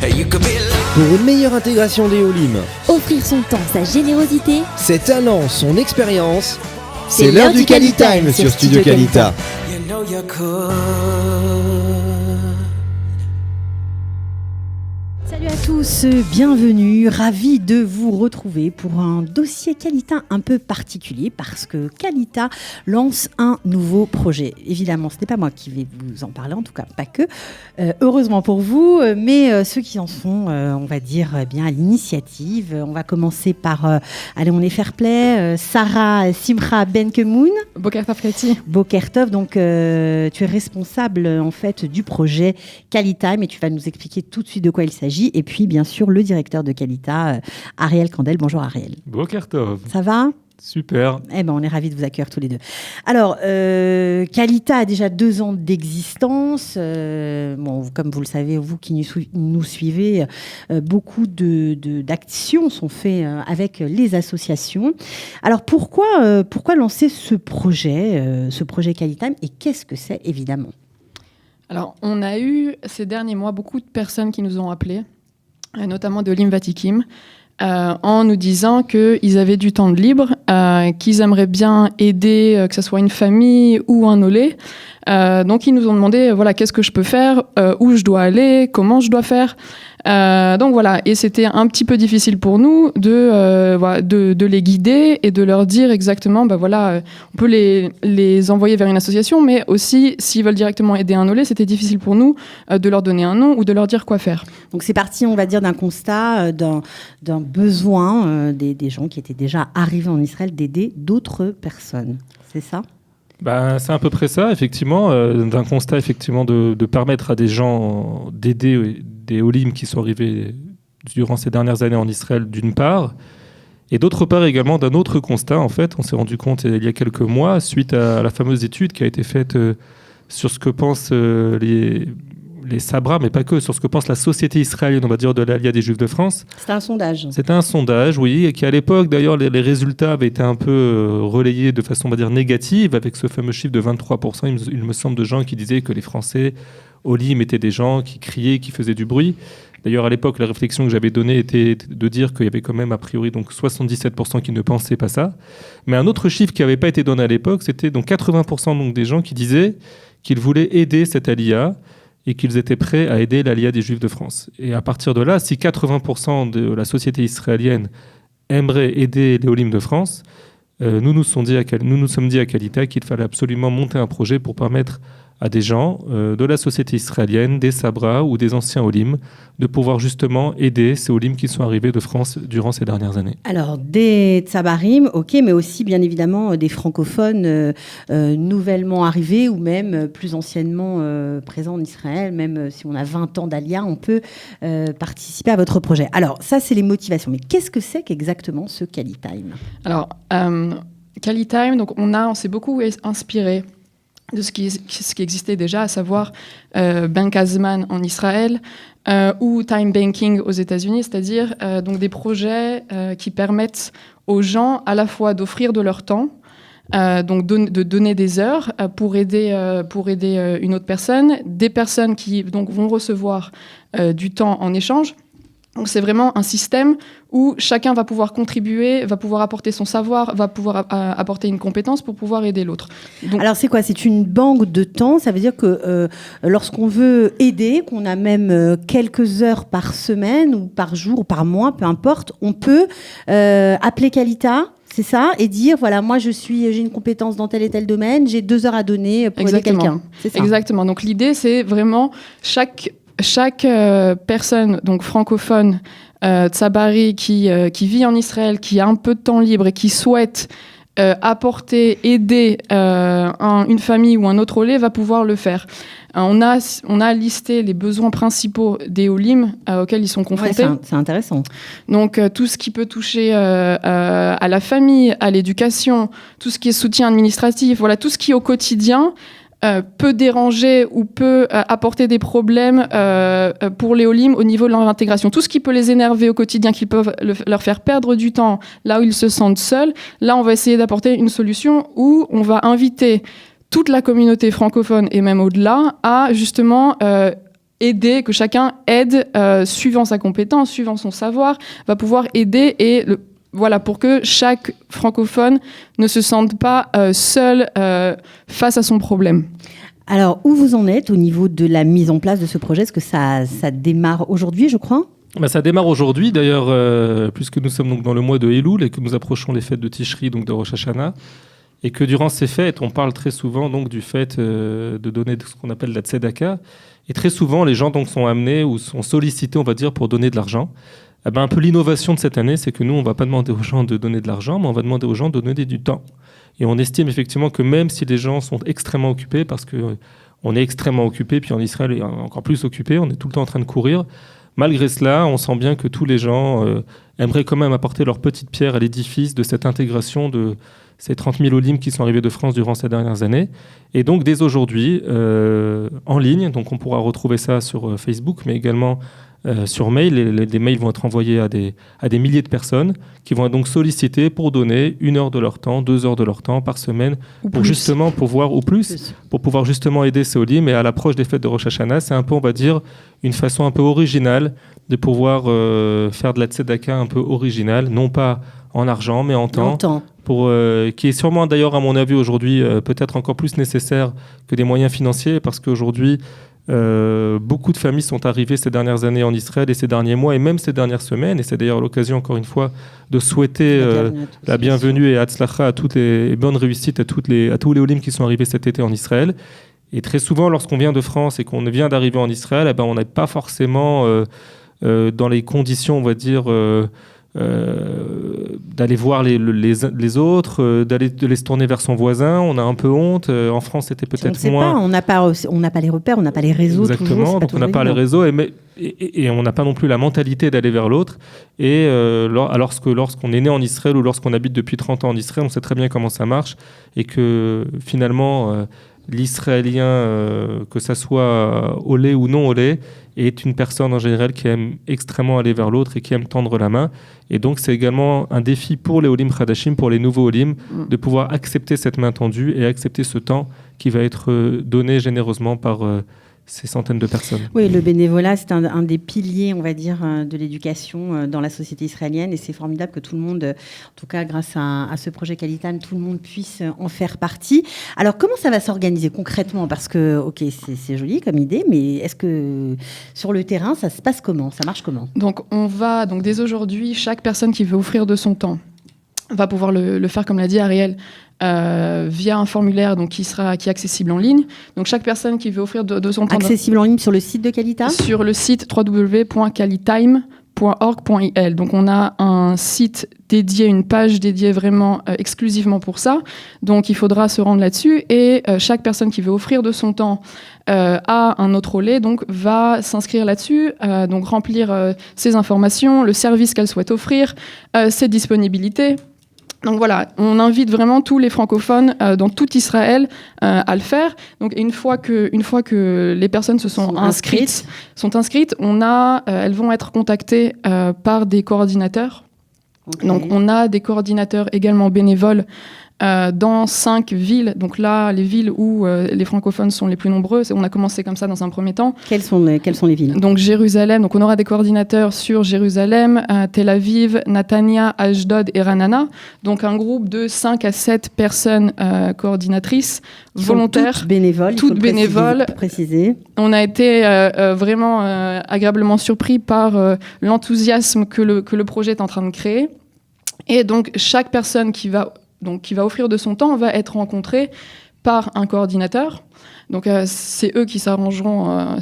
Pour une meilleure intégration des Olim, Offrir son temps, sa générosité. ses talents, son expérience, c'est l'heure du Calitime sur Studio Calita. Salut à tous, bienvenue, ravi de vous retrouver pour un dossier Calita un peu particulier parce que Calita lance un nouveau projet. Évidemment, ce n'est pas moi qui vais vous en parler, en tout cas pas que, heureusement pour vous, mais ceux qui en sont, on va dire, bien à l'initiative. On va commencer par, allez, on est fair play, Sarah Simra Benkemoun. Boker Tov Cathy. Boker Tov, donc tu es responsable en fait du projet Calitime et tu vas nous expliquer tout de suite de quoi il s'agit. Et puis, bien sûr, le directeur de Calita, Ariel Kandel. Bonjour Ariel. Boker Tov. Ça va ? Super. Eh ben, on est ravis de vous accueillir tous les deux. Alors, Calita a déjà 2 ans d'existence. Bon, comme vous le savez, vous qui nous suivez, beaucoup d'actions sont faites avec les associations. Alors, pourquoi lancer ce projet Calitime et qu'est-ce que c'est, évidemment ? Alors, on a eu ces derniers mois beaucoup de personnes qui nous ont appelés, notamment de Olim Vatikim, en nous disant qu'ils avaient du temps de libre, qu'ils aimeraient bien aider, que ce soit une famille ou un olé. Donc, ils nous ont demandé, voilà, qu'est-ce que je peux faire, où je dois aller, comment je dois faire. Donc voilà, et c'était un petit peu difficile pour nous de les guider et de leur dire exactement, voilà, on peut les envoyer vers une association, mais aussi, s'ils veulent directement aider un olé, c'était difficile pour nous de leur donner un nom ou de leur dire quoi faire. Donc c'est parti, on va dire, d'un constat, d'un besoin des gens qui étaient déjà arrivés en Israël d'aider d'autres personnes. C'est ça ? C'est à peu près ça, effectivement, d'un constat effectivement de permettre à des gens d'aider des Olim qui sont arrivés durant ces dernières années en Israël, d'une part, et d'autre part également d'un autre constat. En fait, on s'est rendu compte il y a quelques mois, suite à la fameuse étude qui a été faite sur ce que pensent les Sabras, mais pas que, sur ce que pense la société israélienne, on va dire, de l'Aliyah des Juifs de France. C'était un sondage. C'était un sondage, oui, et qui à l'époque, d'ailleurs, les résultats avaient été un peu relayés de façon, on va dire, négative, avec ce fameux chiffre de 23%, il me semble, de gens qui disaient que les Français, Olim, étaient des gens qui criaient, qui faisaient du bruit. D'ailleurs, à l'époque, la réflexion que j'avais donnée était de dire qu'il y avait quand même, a priori, donc 77% qui ne pensaient pas ça. Mais un autre chiffre qui n'avait pas été donné à l'époque, c'était donc 80% donc, des gens qui disaient qu'ils voulaient aider cette Aliyah, et qu'ils étaient prêts à aider l'Aliyah des Juifs de France. Et à partir de là, si 80% de la société israélienne aimerait aider les Olim de France, nous nous sommes dit à Calita qu'il fallait absolument monter un projet pour permettre à des gens de la société israélienne, des Sabras ou des anciens Olim, de pouvoir justement aider ces Olim qui sont arrivés de France durant ces dernières années. Alors, des Tsabarim, ok, mais aussi bien évidemment des francophones nouvellement arrivés ou même plus anciennement présents en Israël. Même si on a 20 ans d'Aliyah, on peut participer à votre projet. Alors, ça, c'est les motivations. Mais qu'est-ce que c'est qu'exactement ce Calitime ? Alors, Calitime, donc on s'est beaucoup inspiré de ce qui existait déjà, à savoir Bank Azman en Israël ou Time Banking aux États-Unis, c'est-à-dire donc des projets qui permettent aux gens à la fois d'offrir de leur temps, donc de donner des heures pour aider une autre personne, des personnes qui donc vont recevoir du temps en échange. Donc c'est vraiment un système où chacun va pouvoir contribuer, va pouvoir apporter son savoir, va pouvoir apporter une compétence pour pouvoir aider l'autre. Donc, alors c'est quoi ? C'est une banque de temps, ça veut dire que lorsqu'on veut aider, qu'on a même quelques heures par semaine ou par jour ou par mois, peu importe, on peut appeler Calita, c'est ça, et dire voilà, moi j'ai une compétence dans tel et tel domaine, j'ai 2 heures à donner pour aider quelqu'un. C'est ça. Exactement. Donc l'idée c'est vraiment chaque personne donc francophone tsabari qui vit en Israël, qui a un peu de temps libre et qui souhaite apporter, aider une famille ou un autre olé va pouvoir le faire. On a listé les besoins principaux des Olim auxquels ils sont confrontés. Ouais, c'est intéressant. Donc tout ce qui peut toucher à la famille, à l'éducation, tout ce qui est soutien administratif, voilà, tout ce qui au quotidien peut déranger ou peut apporter des problèmes pour les Olim au niveau de leur intégration. Tout ce qui peut les énerver au quotidien, qui peut leur faire perdre du temps là où ils se sentent seuls, là on va essayer d'apporter une solution où on va inviter toute la communauté francophone et même au-delà à justement aider, que chacun aide suivant sa compétence, suivant son savoir, va pouvoir aider et voilà, pour que chaque francophone ne se sente pas seul face à son problème. Alors, où vous en êtes au niveau de la mise en place de ce projet ? Est-ce que ça démarre aujourd'hui, je crois ? Ça démarre aujourd'hui, d'ailleurs, puisque nous sommes donc dans le mois de Elul et que nous approchons les fêtes de Tishri, donc de Rosh Hashanah, et que durant ces fêtes, on parle très souvent donc, du fait de donner ce qu'on appelle la tzedaka. Et très souvent, les gens donc, sont amenés ou sont sollicités, on va dire, pour donner de l'argent. Un peu l'innovation de cette année, c'est que nous, on ne va pas demander aux gens de donner de l'argent, mais on va demander aux gens de donner du temps. Et on estime effectivement que même si les gens sont extrêmement occupés, parce qu'on est extrêmement occupé, puis en Israël, on est encore plus occupé, on est tout le temps en train de courir, malgré cela, on sent bien que tous les gens aimeraient quand même apporter leur petite pierre à l'édifice de cette intégration de ces 30 000 olim qui sont arrivés de France durant ces dernières années. Et donc, dès aujourd'hui, en ligne, donc on pourra retrouver ça sur Facebook, mais également sur mail. Les mails vont être envoyés à des milliers de personnes qui vont être donc sollicitées pour donner 1 heure de leur temps, 2 heures de leur temps par semaine, pour justement pouvoir, ou plus, pour pouvoir justement aider ces olim. Et à l'approche des fêtes de Rosh Hashanah, c'est un peu, on va dire, une façon un peu originale de pouvoir faire de la tzedaka un peu originale, non pas en argent, mais en temps. Qui est sûrement d'ailleurs, à mon avis, aujourd'hui, peut-être encore plus nécessaire que des moyens financiers, parce qu'aujourd'hui, beaucoup de familles sont arrivées ces dernières années en Israël et ces derniers mois et même ces dernières semaines, et c'est d'ailleurs l'occasion encore une fois de souhaiter la bienvenue et Hatzlacha à toutes les bonnes réussites à tous les olim qui sont arrivés cet été en Israël. Et très souvent, lorsqu'on vient de France et qu'on vient d'arriver en Israël, on n'est pas forcément dans les conditions, on va dire, d'aller voir les autres, de se tourner vers son voisin. On a un peu honte. En France, c'était peut-être moins. On n'a pas les repères, on n'a pas les réseaux. Exactement, toujours, donc on n'a pas les réseaux et on n'a pas non plus la mentalité d'aller vers l'autre. Et lorsqu'on est né en Israël ou lorsqu'on habite depuis 30 ans en Israël, on sait très bien comment ça marche et que finalement, l'Israélien, que ça soit olé ou non olé, est une personne en général qui aime extrêmement aller vers l'autre et qui aime tendre la main. Et donc, c'est également un défi pour les Olim Khadashim, pour les nouveaux Olim, de pouvoir accepter cette main tendue et accepter ce temps qui va être donné généreusement par ces centaines de personnes. Oui, le bénévolat, c'est un des piliers, on va dire, de l'éducation dans la société israélienne. Et c'est formidable que tout le monde, en tout cas grâce à ce projet Qualitam, tout le monde puisse en faire partie. Alors, comment ça va s'organiser concrètement ? Parce que, ok, c'est joli comme idée, mais est-ce que sur le terrain, ça se passe comment ? Ça marche comment ? Donc, dès aujourd'hui, chaque personne qui veut offrir de son temps va pouvoir le faire, comme l'a dit Ariel, via un formulaire qui est accessible en ligne. Donc chaque personne qui veut offrir de son temps... Accessible en ligne sur le site de Qualitam ? Sur le site www.qualitime.org.il. Donc on a un site dédié, une page dédiée vraiment exclusivement pour ça. Donc il faudra se rendre là-dessus et chaque personne qui veut offrir de son temps à un autre olé va s'inscrire là-dessus, donc remplir ses informations, le service qu'elle souhaite offrir, ses disponibilités. Donc voilà, on invite vraiment tous les francophones dans tout Israël à le faire. Donc une fois que les personnes se sont inscrites, elles vont être contactées par des coordinateurs. Okay. Donc on a des coordinateurs également bénévoles dans 5 villes. Donc là, les villes où les francophones sont les plus nombreux, on a commencé comme ça dans un premier temps. Quelles sont les villes ? Donc Jérusalem, donc on aura des coordinateurs sur Jérusalem, Tel Aviv, Natania, Ashdod et Ranana. Donc un groupe de 5 à 7 personnes coordinatrices, volontaires. Toutes bénévoles. Préciser. On a été vraiment agréablement surpris par l'enthousiasme que le projet est en train de créer. Et donc chaque personne qui va offrir de son temps va être rencontrée par un coordinateur. Donc c'est eux qui s'arrangeront,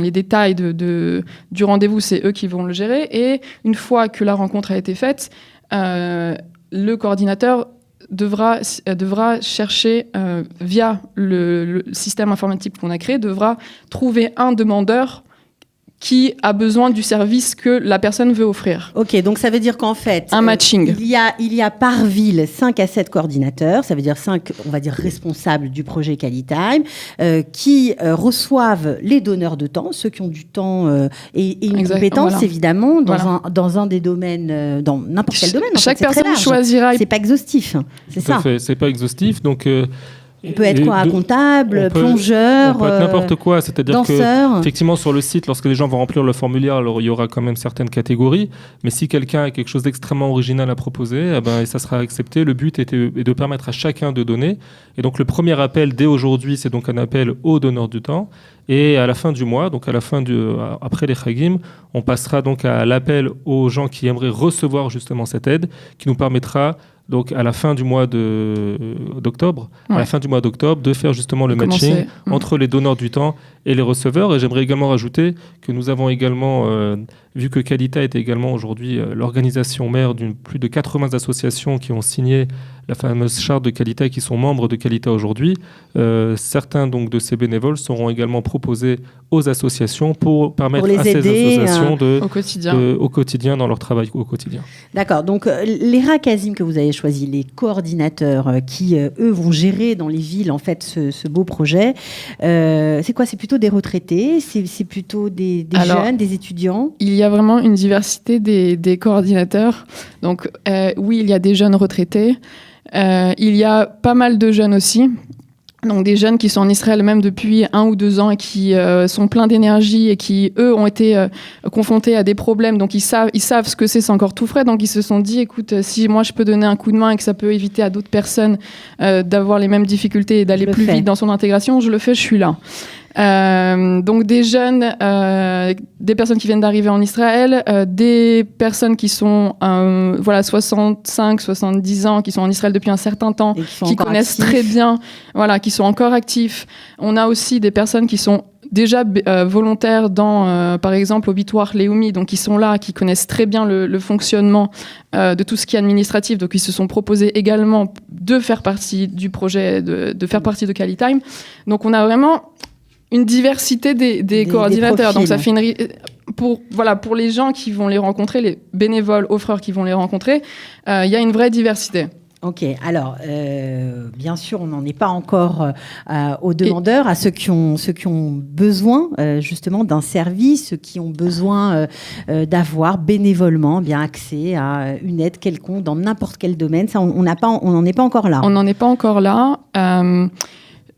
les détails du rendez-vous, c'est eux qui vont le gérer. Et une fois que la rencontre a été faite, le coordinateur devra chercher, via le système informatique qu'on a créé, devra trouver un demandeur qui a besoin du service que la personne veut offrir. Ok, donc ça veut dire qu'en fait... un matching. Il y a par ville 5 à 7 coordinateurs, ça veut dire 5, on va dire, responsables du projet Qualitime, qui reçoivent les donneurs de temps, ceux qui ont du temps et une compétence, voilà. Évidemment, dans un des domaines, dans n'importe quel domaine. Chaque personne choisira... C'est pas exhaustif, c'est ça. Tout à fait, c'est pas exhaustif, donc... On peut être quoi, comptable, on peut plongeur, être n'importe quoi, c'est-à-dire danseur. que effectivement sur le site, lorsque les gens vont remplir le formulaire, alors il y aura quand même certaines catégories, mais si quelqu'un a quelque chose d'extrêmement original à proposer, eh ben, ça sera accepté. Le but est de permettre à chacun de donner. Et donc le premier appel dès aujourd'hui, c'est donc un appel aux donneurs du temps. Et à la fin du mois, donc après les Chagim, on passera donc à l'appel aux gens qui aimeraient recevoir justement cette aide, qui nous permettra donc à la fin du mois d'octobre, à la fin du mois d'octobre, de faire justement le matching entre les donneurs du temps et les receveurs. Et j'aimerais également rajouter que nous avons également, vu que Qualita est également aujourd'hui l'organisation mère d'une plus de 80 associations qui ont signé la fameuse charte de Qualita et qui sont membres de Qualita aujourd'hui, certains donc de ces bénévoles seront également proposés aux associations pour permettre à ces associations au quotidien dans leur travail au quotidien. D'accord, donc les Rakazim que vous avez choisis, les coordinateurs qui, eux, vont gérer dans les villes en fait ce beau projet, c'est quoi? C'est plutôt des retraités? C'est plutôt des jeunes, des étudiants? Il y a vraiment une diversité des coordinateurs. Donc oui, il y a des jeunes retraités. Il y a pas mal de jeunes aussi. Donc des jeunes qui sont en Israël même depuis 1 ou 2 ans et qui sont pleins d'énergie et qui, eux, ont été confrontés à des problèmes. Donc ils savent ce que c'est encore tout frais. Donc ils se sont dit, écoute, si moi je peux donner un coup de main et que ça peut éviter à d'autres personnes d'avoir les mêmes difficultés et d'aller plus vite dans son intégration, je le fais, je suis là. Donc des jeunes, des personnes qui viennent d'arriver en Israël, des personnes qui sont 65, 70 ans, qui sont en Israël depuis un certain temps, qui connaissent très bien, qui sont encore actifs. On a aussi des personnes qui sont déjà volontaires dans, par exemple, au Bitoire Leumi, donc qui sont là, qui connaissent très bien le fonctionnement de tout ce qui est administratif, donc ils se sont proposés également de faire partie du projet, de faire partie de QualiTime. Donc on a vraiment une diversité des coordinateurs. Donc ça fait pour les gens qui vont les rencontrer, les bénévoles, offreurs qui vont les rencontrer, il y a une vraie diversité. Ok, alors bien sûr, on n'en est pas encore aux demandeurs, à ceux qui ont besoin justement d'un service, ceux qui ont besoin d'avoir bénévolement bien accès à une aide quelconque dans n'importe quel domaine. Ça, on n'en est pas encore là. On n'en est pas encore là.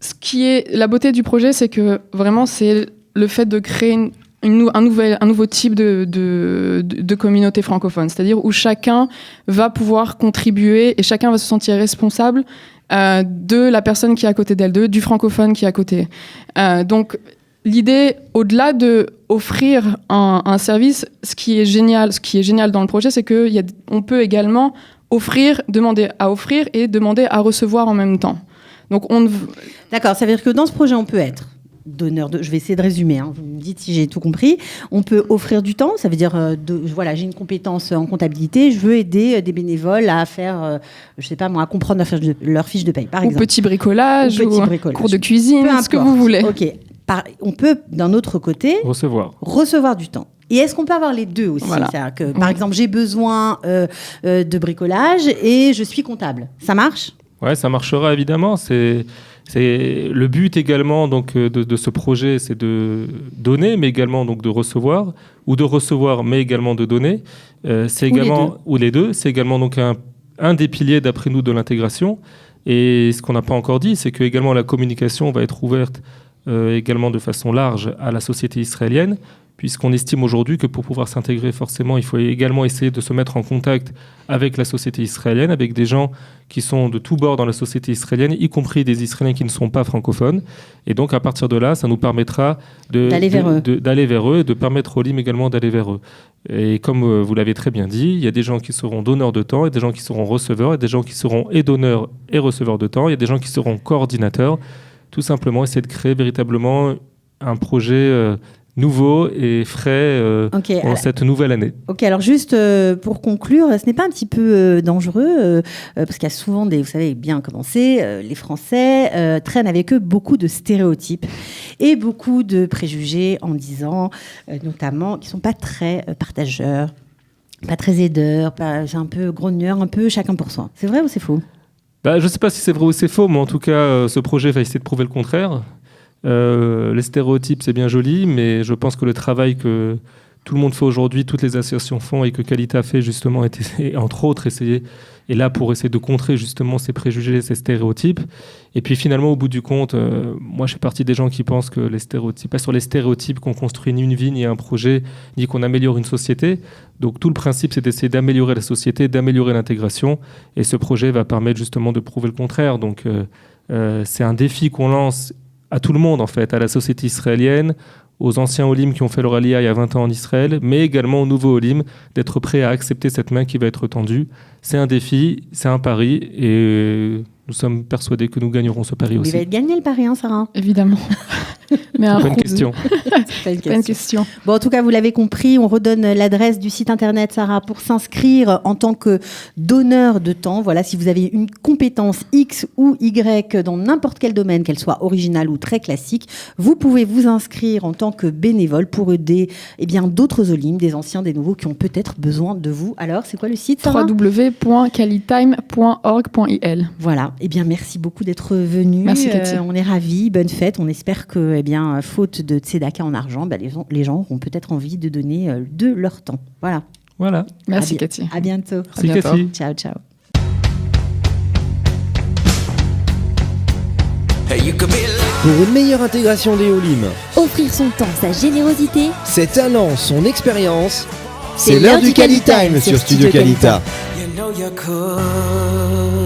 Ce qui est la beauté du projet, c'est que vraiment c'est le fait de créer un nouveau type de communauté francophone, c'est-à-dire où chacun va pouvoir contribuer et chacun va se sentir responsable de la personne qui est à côté d'elle, du francophone qui est à côté. Donc l'idée, au-delà de offrir un service, ce qui est génial dans le projet, c'est qu'on peut également demander à offrir et demander à recevoir en même temps. Donc D'accord, ça veut dire que dans ce projet, on peut être donneur de... Je vais essayer de résumer, vous me dites si j'ai tout compris. On peut offrir du temps, ça veut dire, j'ai une compétence en comptabilité, je veux aider des bénévoles à faire, à comprendre leur fiche de paye, par exemple. Ou petit bricolage, cours de cuisine, ce que vous voulez. Ok, on peut, d'un autre côté... Recevoir du temps. Et est-ce qu'on peut avoir les deux aussi? C'est-à-dire que, par exemple, j'ai besoin de bricolage et je suis comptable. Ça marche? Ouais, ça marchera évidemment. C'est le but également donc de ce projet, c'est de donner, mais également donc de recevoir, ou de recevoir, mais également de donner. C'est également ou les deux. C'est également donc un des piliers d'après nous de l'intégration. Et ce qu'on n'a pas encore dit, c'est que également la communication va être ouverte également de façon large à la société israélienne, puisqu'on estime aujourd'hui que pour pouvoir s'intégrer, forcément, il faut également essayer de se mettre en contact avec la société israélienne, avec des gens qui sont de tous bords dans la société israélienne, y compris des Israéliens qui ne sont pas francophones. Et donc, à partir de là, ça nous permettra d'aller vers eux et de permettre aux LIM également d'aller vers eux. Et comme vous l'avez très bien dit, il y a des gens qui seront donneurs de temps et des gens qui seront receveurs et des gens qui seront et donneurs et receveurs de temps. Il y a des gens qui seront coordinateurs. Tout simplement, essayer de créer véritablement un projet nouveau et frais en cette nouvelle année. Ok, alors juste pour conclure, ce n'est pas un petit peu dangereux parce qu'il y a souvent vous savez bien comment c'est, les Français traînent avec eux beaucoup de stéréotypes et beaucoup de préjugés en disant notamment qu'ils ne sont pas très partageurs, pas très aideurs, un peu grogneurs, un peu chacun pour soi. C'est vrai ou c'est faux? Je ne sais pas si c'est vrai ou c'est faux, mais en tout cas, ce projet va essayer de prouver le contraire. Les stéréotypes, c'est bien joli, mais je pense que le travail que tout le monde fait aujourd'hui, toutes les associations font et que Qualita fait justement, et entre autres est là pour essayer de contrer justement ces préjugés, ces stéréotypes. Et puis finalement, au bout du compte, moi je fais partie des gens qui pensent que les stéréotypes, pas sur les stéréotypes qu'on construit ni une vie, ni un projet, ni qu'on améliore une société. Donc tout le principe, c'est d'essayer d'améliorer la société, d'améliorer l'intégration. Et ce projet va permettre justement de prouver le contraire. Donc c'est un défi qu'on lance à tout le monde en fait, à la société israélienne, aux anciens Olim qui ont fait leur Aliyah il y a 20 ans en Israël, mais également aux nouveaux Olim, d'être prêts à accepter cette main qui va être tendue. C'est un défi, c'est un pari, et nous sommes persuadés que nous gagnerons ce pari aussi. Il va être gagné le pari, hein, Sarah? Évidemment. Mais C'est pas une question. C'est pas une question. Bon, en tout cas, vous l'avez compris, on redonne l'adresse du site internet, Sarah, pour s'inscrire en tant que donneur de temps. Voilà, si vous avez une compétence X ou Y dans n'importe quel domaine, qu'elle soit originale ou très classique, vous pouvez vous inscrire en tant que bénévole pour aider d'autres Olim, des anciens, des nouveaux, qui ont peut-être besoin de vous. Alors, c'est quoi le site, Sarah? www.qualitime.org.il. Voilà, merci beaucoup d'être venu. Merci, Cathy. On est ravis, bonne fête. On espère que, faute de tzedaka en argent, les gens auront peut-être envie de donner de leur temps. Voilà. Merci, Cathy. À bientôt. Merci, Cathy. Ciao, ciao. Pour une meilleure intégration des Olim, Offrir son temps, sa générosité. ses talents, son expérience, c'est l'heure du Qualitime sur Studio Qualita. You know you could.